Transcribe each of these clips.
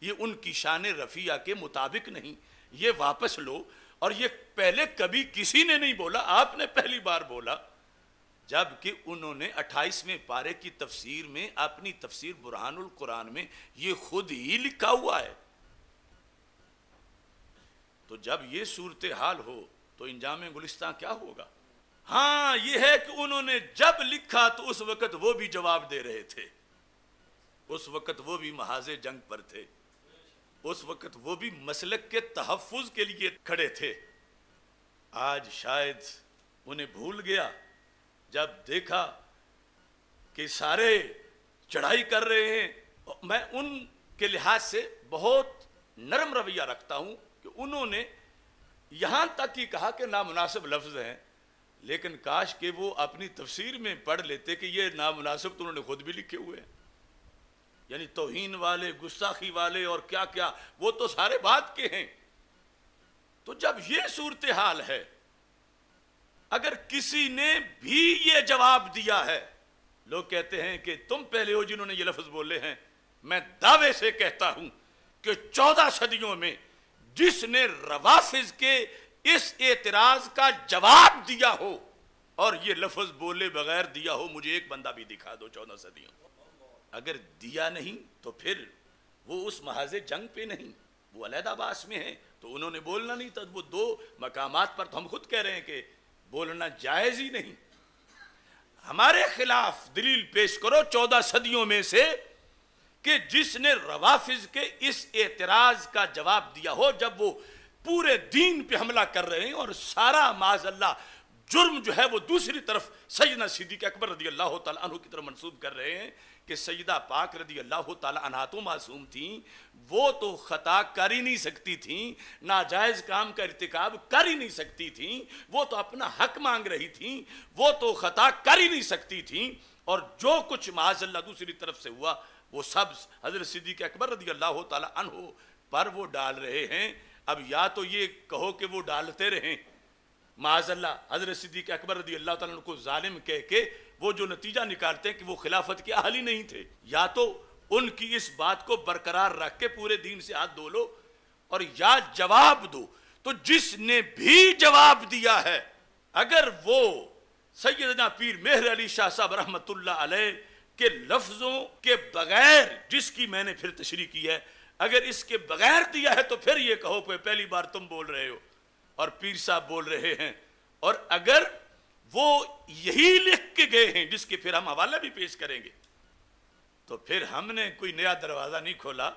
یہ ان کی شان رفیع کے مطابق نہیں، یہ واپس لو۔ اور یہ پہلے کبھی کسی نے نہیں بولا، آپ نے پہلی بار بولا، جبکہ انہوں نے 28ویں پارے کی تفسیر میں، اپنی تفسیر برہان القرآن میں یہ خود ہی لکھا ہوا ہے۔ تو جب یہ صورتحال ہو تو انجام گلستان کیا ہوگا؟ ہاں یہ ہے کہ انہوں نے جب لکھا تو اس وقت وہ بھی جواب دے رہے تھے، اس وقت وہ بھی محاذ جنگ پر تھے، اس وقت وہ بھی مسلک کے تحفظ کے لیے کھڑے تھے۔ آج شاید انہیں بھول گیا جب دیکھا کہ سارے چڑھائی کر رہے ہیں۔ میں ان کے لحاظ سے بہت نرم رویہ رکھتا ہوں کہ انہوں نے یہاں تک ہی کہا کہ نامناسب لفظ ہیں، لیکن کاش کہ وہ اپنی تفسیر میں پڑھ لیتے کہ یہ نامناسب تو انہوں نے خود بھی لکھے ہوئے ہیں، یعنی توہین والے، گستاخی والے اور کیا کیا، وہ تو سارے بات کے ہیں۔ تو جب یہ صورتحال ہے، اگر کسی نے بھی یہ جواب دیا ہے، لوگ کہتے ہیں کہ تم پہلے ہو جنہوں نے یہ لفظ بولے ہیں، میں دعوے سے کہتا ہوں کہ 14 صدیوں میں جس نے روافض کے اس اعتراض کا جواب دیا ہو اور یہ لفظ بولے بغیر دیا ہو، مجھے ایک بندہ بھی دکھا دو 14 صدیوں۔ اگر دیا نہیں تو پھر وہ اس محاذ جنگ پہ نہیں، وہ علیحدہ باس میں ہیں، تو انہوں نے بولنا نہیں تھا۔ وہ 2 مقامات پر تو ہم خود کہہ رہے ہیں کہ بولنا جائز ہی نہیں۔ ہمارے خلاف دلیل پیش کرو 14 صدیوں میں سے کہ جس نے روافض کے اس اعتراض کا جواب دیا ہو، جب وہ پورے دین پہ حملہ کر رہے ہیں اور سارا معاذ اللہ جرم جو ہے وہ دوسری طرف سیدنا صدیق اکبر رضی اللہ تعالیٰ عنہ کی طرف منسوب کر رہے ہیں کہ سیدہ پاک رضی اللہ تعالیٰ عنہ تو معصوم تھیں، وہ تو خطا کر ہی نہیں سکتی تھیں، ناجائز کام کا ارتکاب کر ہی نہیں سکتی تھیں، وہ تو اپنا حق مانگ رہی تھیں، وہ تو خطا کر ہی نہیں سکتی تھیں، اور جو کچھ معاذ اللہ دوسری طرف سے ہوا وہ سب حضرت صدیق اکبر رضی اللہ تعالیٰ عنہ پر وہ ڈال رہے ہیں۔ اب یا تو یہ کہو کہ وہ ڈالتے رہیں، معاذ اللہ حضرت صدیق اکبر رضی اللہ تعالیٰ عنہ کو ظالم کہہ کے وہ جو نتیجہ نکالتے ہیں کہ وہ خلافت کے اہل ہی نہیں تھے، یا تو ان کی اس بات کو برقرار رکھ کے پورے دین سے ہاتھ دھو لو، اور یا جواب دو۔ تو جس نے بھی جواب دیا ہے، اگر وہ سیدنا پیر مہر علی شاہ صاحب رحمت اللہ علیہ کے لفظوں کے بغیر، جس کی میں نے پھر تشریح کی ہے، اگر اس کے بغیر دیا ہے تو پھر یہ کہو کہ پہلی بار تم بول رہے ہو اور پیر صاحب بول رہے ہیں، اور اگر وہ یہی لکھ کے گئے ہیں جس کے پھر ہم حوالہ بھی پیش کریں گے، تو پھر ہم نے کوئی نیا دروازہ نہیں کھولا،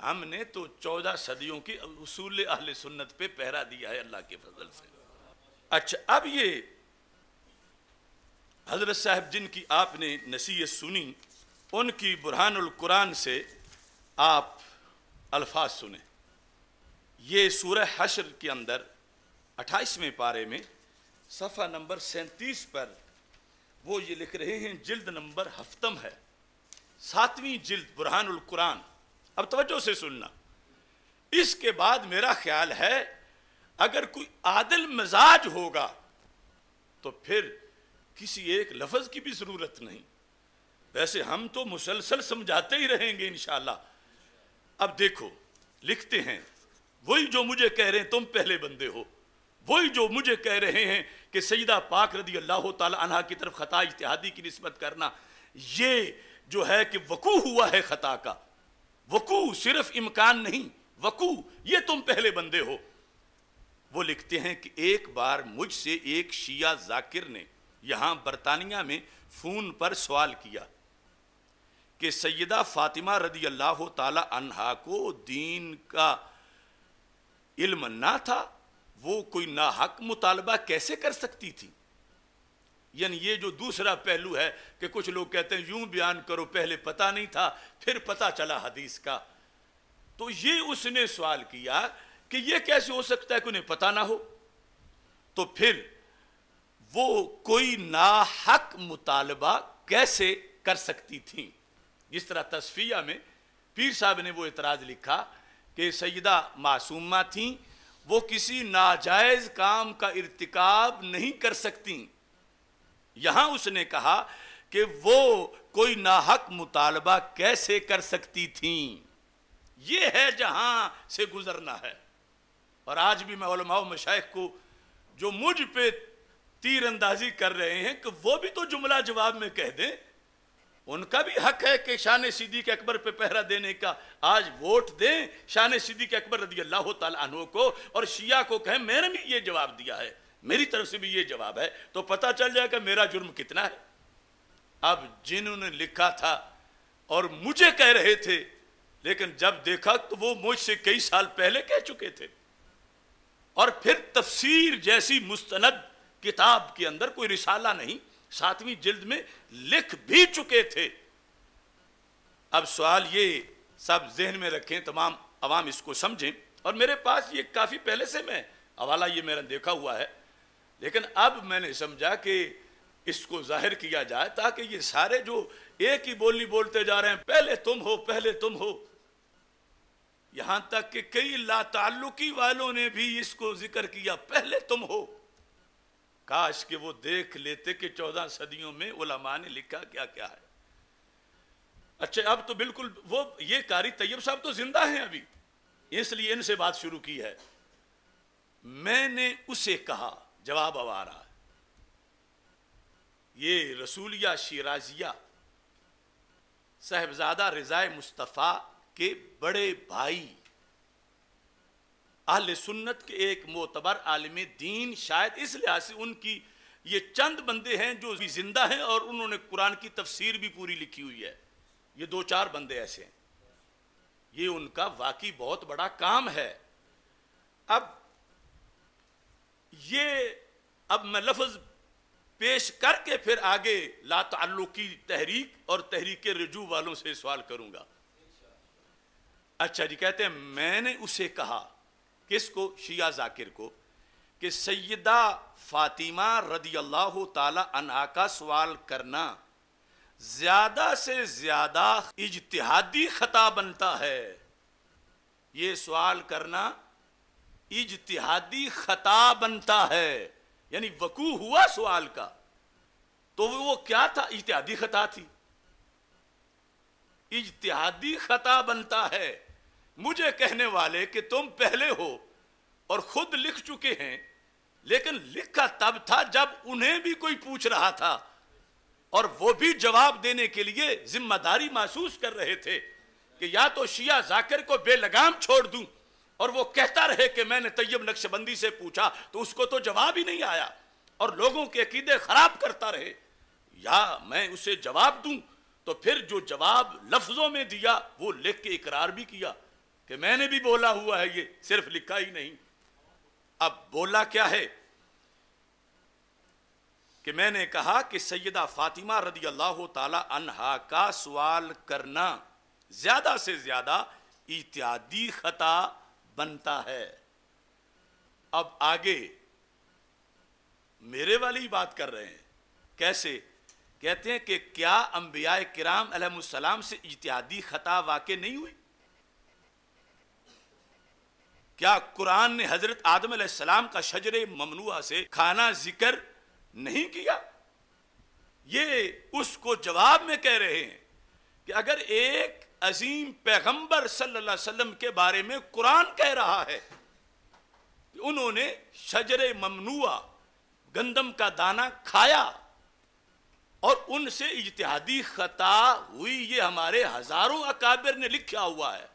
ہم نے تو 14 صدیوں کی اصول اہل سنت پہ پہرا دیا ہے اللہ کے فضل سے۔ اچھا، اب یہ حضرت صاحب جن کی آپ نے نصیحت سنی، ان کی برہان القرآن سے آپ الفاظ سنیں۔ یہ سورہ حشر کے اندر 28ویں پارے میں صفحہ نمبر 37 پر وہ یہ لکھ رہے ہیں، جلد نمبر 7 ہے، 7ویں جلد برہان القرآن۔ اب توجہ سے سننا، اس کے بعد میرا خیال ہے اگر کوئی عادل مزاج ہوگا تو پھر کسی ایک لفظ کی بھی ضرورت نہیں، ویسے ہم تو مسلسل سمجھاتے ہی رہیں گے انشاءاللہ۔ اب دیکھو، لکھتے ہیں، وہی جو مجھے کہہ رہے ہیں تم پہلے بندے ہو، وہی جو مجھے کہہ رہے ہیں کہ سیدہ پاک رضی اللہ تعالی عنہ کی طرف خطا اجتہادی کی نسبت کرنا، یہ جو ہے کہ وقوع ہوا ہے خطا کا، وقوع صرف امکان نہیں، وقوع، یہ تم پہلے بندے ہو۔ وہ لکھتے ہیں کہ ایک بار مجھ سے ایک شیعہ ذاکر نے یہاں برطانیہ میں فون پر سوال کیا کہ سیدہ فاطمہ رضی اللہ تعالی عنہا کو دین کا علم نہ تھا، وہ کوئی ناحق مطالبہ کیسے کر سکتی تھی؟ یعنی یہ جو دوسرا پہلو ہے کہ کچھ لوگ کہتے ہیں یوں بیان کرو، پہلے پتہ نہیں تھا پھر پتہ چلا حدیث کا، تو یہ اس نے سوال کیا کہ یہ کیسے ہو سکتا ہے کہ انہیں پتہ نہ ہو؟ تو پھر وہ کوئی ناحق مطالبہ کیسے کر سکتی تھیں؟ جس طرح تصفیہ میں پیر صاحب نے وہ اعتراض لکھا کہ سیدہ معصومہ تھیں، وہ کسی ناجائز کام کا ارتکاب نہیں کر سکتی۔ یہاں اس نے کہا کہ وہ کوئی ناحق مطالبہ کیسے کر سکتی تھیں، یہ ہے جہاں سے گزرنا ہے۔ اور آج بھی میں علماء و مشائخ کو جو مجھ پہ تیر اندازی کر رہے ہیں کہ وہ بھی تو جملہ جواب میں کہہ دیں، ان کا بھی حق ہے کہ شان صدیق اکبر پہ پہرا دینے کا۔ آج ووٹ دیں شان صدیق اکبر رضی اللہ تعالیٰ عنہ کو، اور شیعہ کو کہیں میں نے بھی یہ جواب دیا ہے، میری طرف سے بھی یہ جواب ہے، تو پتہ چل جائے کہ میرا جرم کتنا ہے۔ اب جنہوں نے لکھا تھا اور مجھے کہہ رہے تھے، لیکن جب دیکھا تو وہ مجھ سے کئی سال پہلے کہہ چکے تھے، اور پھر تفسیر جیسی مستند کتاب کے اندر کوئی رسالہ نہیں، 7ویں جلد میں لکھ بھی چکے تھے۔ اب سوال یہ سب ذہن میں رکھیں، تمام عوام اس کو سمجھیں، اور میرے پاس یہ کافی پہلے سے میں حوالہ یہ میرا دیکھا ہوا ہے، لیکن اب میں نے سمجھا کہ اس کو ظاہر کیا جائے تاکہ یہ سارے جو ایک ہی بولی بولتے جا رہے ہیں، پہلے تم ہو پہلے تم ہو، یہاں تک کہ کئی لا تعلقی والوں نے بھی اس کو ذکر کیا، پہلے تم ہو۔ کاش کہ وہ دیکھ لیتے کہ 14 صدیوں میں علماء نے لکھا کیا کیا ہے۔ اچھا اب تو بالکل وہ یہ قاری طیب صاحب تو زندہ ہیں ابھی، اس لیے ان سے بات شروع کی ہے۔ میں نے اسے کہا، جواب اب آ رہا ہے، یہ رسولیہ شیرازیہ صاحبزادہ رضا مصطفیٰ کے بڑے بھائی، اہل سنت کے ایک معتبر عالم دین، شاید اس لحاظ سے ان کی یہ چند بندے ہیں جو بھی زندہ ہیں اور انہوں نے قرآن کی تفسیر بھی پوری لکھی ہوئی ہے، یہ 2-4 بندے ایسے ہیں، یہ ان کا واقعی بہت بڑا کام ہے۔ اب میں لفظ پیش کر کے پھر آگے لا تعلقی تحریک اور تحریک رجوع والوں سے سوال کروں گا۔ اچھا جی، کہتے ہیں میں نے اسے کہا، کس کو؟ شیعہ ذاکر کو، کہ سیدہ فاطمہ رضی اللہ تعالی عنہا کا سوال کرنا زیادہ سے زیادہ اجتہادی خطا بنتا ہے۔ یہ سوال کرنا اجتہادی خطا بنتا ہے، یعنی وقوع ہوا سوال کا، تو وہ کیا تھا؟ اجتہادی خطا تھی، اجتہادی خطا بنتا ہے۔ مجھے کہنے والے کہ تم پہلے ہو اور خود لکھ چکے ہیں، لیکن لکھا تب تھا جب انہیں بھی کوئی پوچھ رہا تھا، اور وہ بھی جواب دینے کے لیے ذمہ داری محسوس کر رہے تھے کہ یا تو شیعہ ذاکر کو بے لگام چھوڑ دوں اور وہ کہتا رہے کہ میں نے طیب نقشبندی سے پوچھا تو اس کو تو جواب ہی نہیں آیا اور لوگوں کے عقیدے خراب کرتا رہے، یا میں اسے جواب دوں تو پھر جو جواب لفظوں میں دیا وہ لکھ کے اقرار بھی کیا کہ میں نے بھی بولا ہوا ہے، یہ صرف لکھا ہی نہیں۔ اب بولا کیا ہے کہ میں نے کہا کہ سیدہ فاطمہ رضی اللہ تعالی عنہا کا سوال کرنا زیادہ سے زیادہ اجتہادی خطا بنتا ہے۔ اب آگے میرے والی بات کر رہے ہیں، کیسے؟ کہتے ہیں کہ کیا انبیاء کرام علیہ السلام سے اجتہادی خطا واقع نہیں ہوئی؟ کیا قرآن نے حضرت آدم علیہ السلام کا شجر ممنوعہ سے کھانا ذکر نہیں کیا؟ یہ اس کو جواب میں کہہ رہے ہیں کہ اگر ایک عظیم پیغمبر صلی اللہ علیہ وسلم کے بارے میں قرآن کہہ رہا ہے کہ انہوں نے شجر ممنوعہ گندم کا دانہ کھایا اور ان سے اجتہادی خطا ہوئی، یہ ہمارے ہزاروں اکابر نے لکھا ہوا ہے،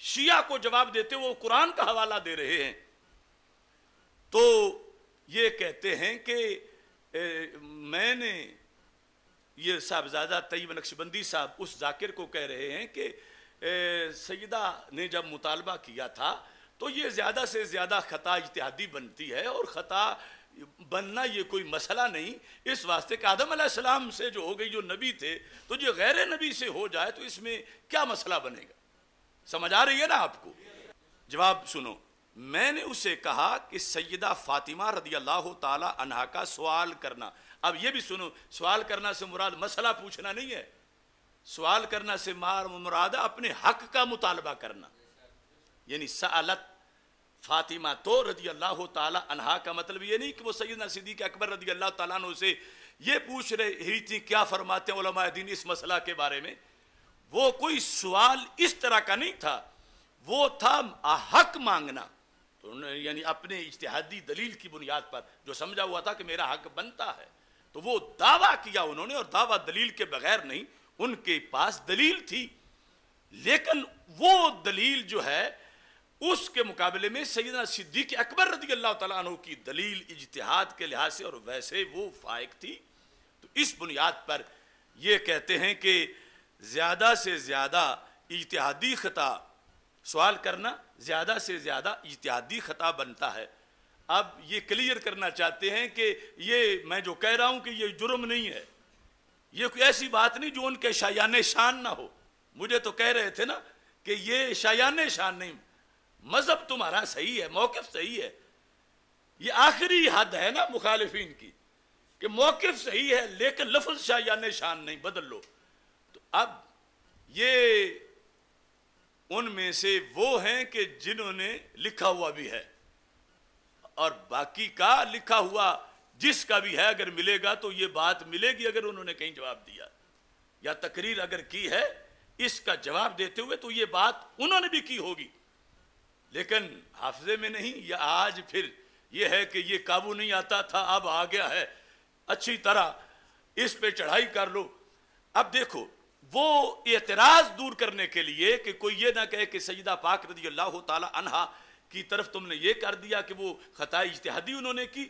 شیعہ کو جواب دیتے وہ قرآن کا حوالہ دے رہے ہیں، تو یہ کہتے ہیں کہ میں نے یہ صاحبزادہ طیب نقشبندی صاحب اس ذاکر کو کہہ رہے ہیں کہ سیدہ نے جب مطالبہ کیا تھا تو یہ زیادہ سے زیادہ خطا اجتہادی بنتی ہے، اور خطا بننا یہ کوئی مسئلہ نہیں، اس واسطے کہ آدم علیہ السلام سے جو ہو گئی، جو نبی تھے، تو جو غیر نبی سے ہو جائے تو اس میں کیا مسئلہ بنے گا؟ سمجھ آ رہی ہے نا آپ کو؟ جواب سنو، میں نے اسے کہا کہ سیدہ فاطمہ رضی اللہ تعالی عنہا کا سوال کرنا، اب یہ بھی سنو، سوال کرنا سے مراد مسئلہ پوچھنا نہیں ہے، سوال کرنا سے مراد اپنے حق کا مطالبہ کرنا، یعنی سألت فاطمہ تو رضی اللہ تعالی عنہا کا مطلب یہ نہیں کہ وہ سیدنا صدیق اکبر رضی اللہ تعالیٰ عنہ سے یہ پوچھ رہی تھی کیا فرماتے ہیں علماء دین اس مسئلہ کے بارے میں، وہ کوئی سوال اس طرح کا نہیں تھا، وہ تھا حق مانگنا، تو یعنی اپنے اجتہادی دلیل کی بنیاد پر جو سمجھا ہوا تھا کہ میرا حق بنتا ہے، تو وہ دعویٰ کیا انہوں نے، اور دعویٰ دلیل کے بغیر نہیں، ان کے پاس دلیل تھی، لیکن وہ دلیل جو ہے اس کے مقابلے میں سیدنا صدیق اکبر رضی اللہ تعالیٰ عنہ کی دلیل اجتہاد کے لحاظ سے اور ویسے وہ فائق تھی۔ تو اس بنیاد پر یہ کہتے ہیں کہ زیادہ سے زیادہ اجتہادی خطا سوال کرنا زیادہ سے زیادہ اجتہادی خطا بنتا ہے۔ اب یہ کلیئر کرنا چاہتے ہیں کہ یہ میں جو کہہ رہا ہوں کہ یہ جرم نہیں ہے، یہ کوئی ایسی بات نہیں جو ان کے شایان شان نہ ہو۔ مجھے تو کہہ رہے تھے نا کہ یہ شایان شان نہیں، مذہب تمہارا صحیح ہے، موقف صحیح ہے، یہ آخری حد ہے نا مخالفین کی کہ موقف صحیح ہے لیکن لفظ شایان شان نہیں، بدل لو۔ تو اب یہ ان میں سے وہ ہیں کہ جنہوں نے لکھا ہوا بھی ہے، اور باقی کا لکھا ہوا جس کا بھی ہے اگر ملے گا تو یہ بات ملے گی اگر انہوں نے کہیں جواب دیا یا تقریر اگر کی ہے اس کا جواب دیتے ہوئے تو یہ بات انہوں نے بھی کی ہوگی، لیکن حافظے میں نہیں، یا آج پھر یہ ہے کہ یہ قابو نہیں آتا تھا اب آ گیا ہے، اچھی طرح اس پہ چڑھائی کر لو۔ اب دیکھو وہ اعتراض دور کرنے کے لیے کہ کوئی یہ نہ کہے کہ سیدہ پاک رضی اللہ تعالی عنہا کی طرف تم نے یہ کر دیا کہ وہ خطا اجتہادی انہوں نے کی،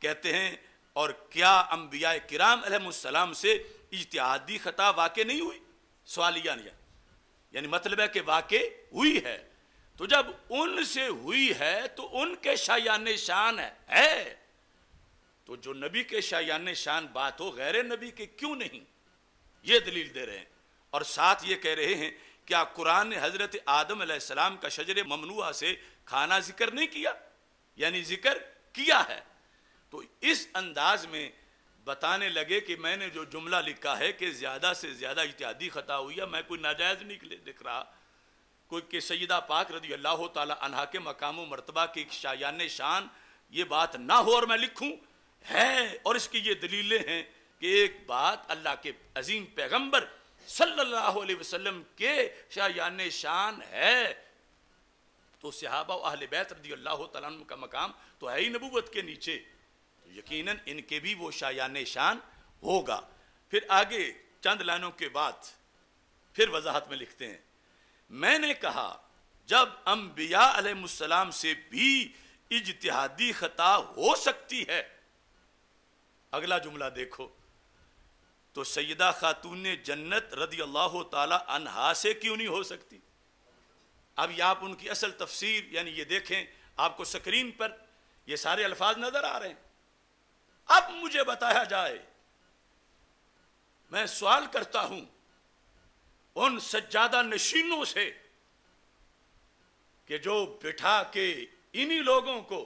کہتے ہیں اور کیا انبیاء کرام علیہ السلام سے اجتہادی خطا واقع نہیں ہوئی؟ سوالیہ نہیں، یعنی مطلب ہے کہ واقع ہوئی ہے، تو جب ان سے ہوئی ہے تو ان کے شایان شان ہے، تو جو نبی کے شایان شان بات ہو غیر نبی کے کیوں نہیں؟ یہ دلیل دے رہے ہیں، اور ساتھ یہ کہہ رہے ہیں کیا قرآن نے حضرت آدم علیہ السلام کا شجر ممنوعہ سے کھانا ذکر نہیں کیا؟ یعنی ذکر کیا ہے۔ تو اس انداز میں بتانے لگے کہ میں نے جو جملہ لکھا ہے کہ زیادہ سے زیادہ اجتہادی خطا ہوئی ہے، میں کوئی ناجائز نہیں لکھ رہا، کوئی کہ سیدہ پاک رضی اللہ تعالی عنہا کے مقام و مرتبہ کی شایان شان یہ بات نہ ہو اور میں لکھوں ہے، اور اس کی یہ دلیلیں ہیں کہ ایک بات اللہ کے عظیم پیغمبر صلی اللہ علیہ وسلم کے شایان شان ہے، تو صحابہ و اہل بیت رضی اللہ تعالیٰ عنہ کا مقام تو ہے ہی نبوت کے نیچے، تو یقیناً ان کے بھی وہ شایان شان ہوگا۔ پھر آگے چند لائنوں کے بعد پھر وضاحت میں لکھتے ہیں، میں نے کہا جب انبیاء علیہ السلام سے بھی اجتہادی خطا ہو سکتی ہے، اگلا جملہ دیکھو، تو سیدہ خاتون جنت رضی اللہ تعالی عنہا سے کیوں نہیں ہو سکتی؟ اب یہ آپ ان کی اصل تفسیر یعنی یہ دیکھیں، آپ کو سکرین پر یہ سارے الفاظ نظر آ رہے ہیں۔ اب مجھے بتایا جائے، میں سوال کرتا ہوں ان سجادہ نشینوں سے کہ جو بٹھا کے انہی لوگوں کو،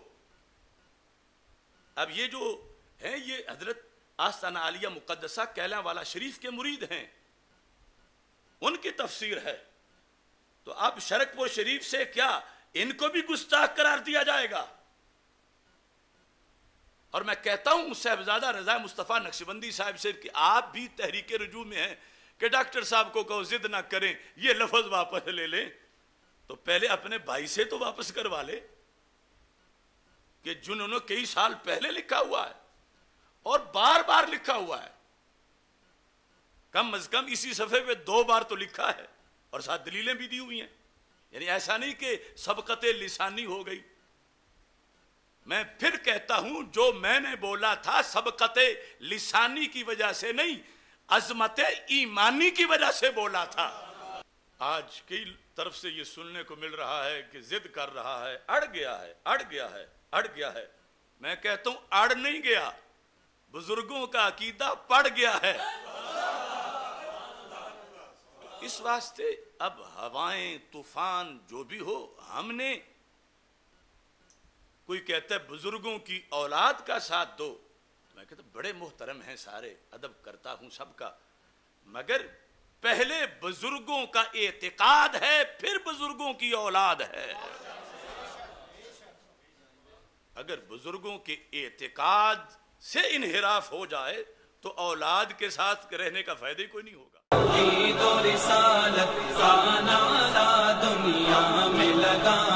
اب یہ جو ہیں یہ حضرت آستانہ عالیہ مقدسہ کیلا والا شریف کے مرید ہیں، ان کی تفسیر ہے، تو اب شرک پور شریف سے کیا ان کو بھی گستاخ قرار دیا جائے گا؟ اور میں کہتا ہوں صاحبزادہ رضا مصطفیٰ نقشبندی صاحب سے کہ آپ بھی تحریک رجوع میں ہیں کہ ڈاکٹر صاحب کو کہو ضد نہ کریں، یہ لفظ واپس لے لیں، تو پہلے اپنے بھائی سے تو واپس کروا لے کہ جنہوں نے کئی سال پہلے لکھا ہوا ہے اور بار بار لکھا ہوا ہے، کم از کم اسی صفحے پہ 2 بار تو لکھا ہے اور ساتھ دلیلیں بھی دی ہوئی ہیں، یعنی ایسا نہیں کہ سبقت لسانی ہو گئی۔ میں پھر کہتا ہوں جو میں نے بولا تھا سبقت لسانی کی وجہ سے نہیں، عظمت ایمانی کی وجہ سے بولا تھا۔ آج کئی طرف سے یہ سننے کو مل رہا ہے کہ ضد کر رہا ہے، اڑ گیا ہے، اڑ گیا ہے، اڑ گیا ہے۔ میں کہتا ہوں اڑ نہیں گیا، بزرگوں کا عقیدہ پڑ گیا ہے۔ اس واسطے اب ہوائیں طوفان جو بھی ہو، ہم نے کوئی کہتا ہے بزرگوں کی اولاد کا ساتھ دو، میں کہتا بڑے محترم ہیں سارے، ادب کرتا ہوں سب کا، مگر پہلے بزرگوں کا اعتقاد ہے پھر بزرگوں کی اولاد ہے۔ اگر بزرگوں کے اعتقاد سے انحراف ہو جائے تو اولاد کے ساتھ رہنے کا فائدہ ہی کوئی نہیں ہوگا۔ لگا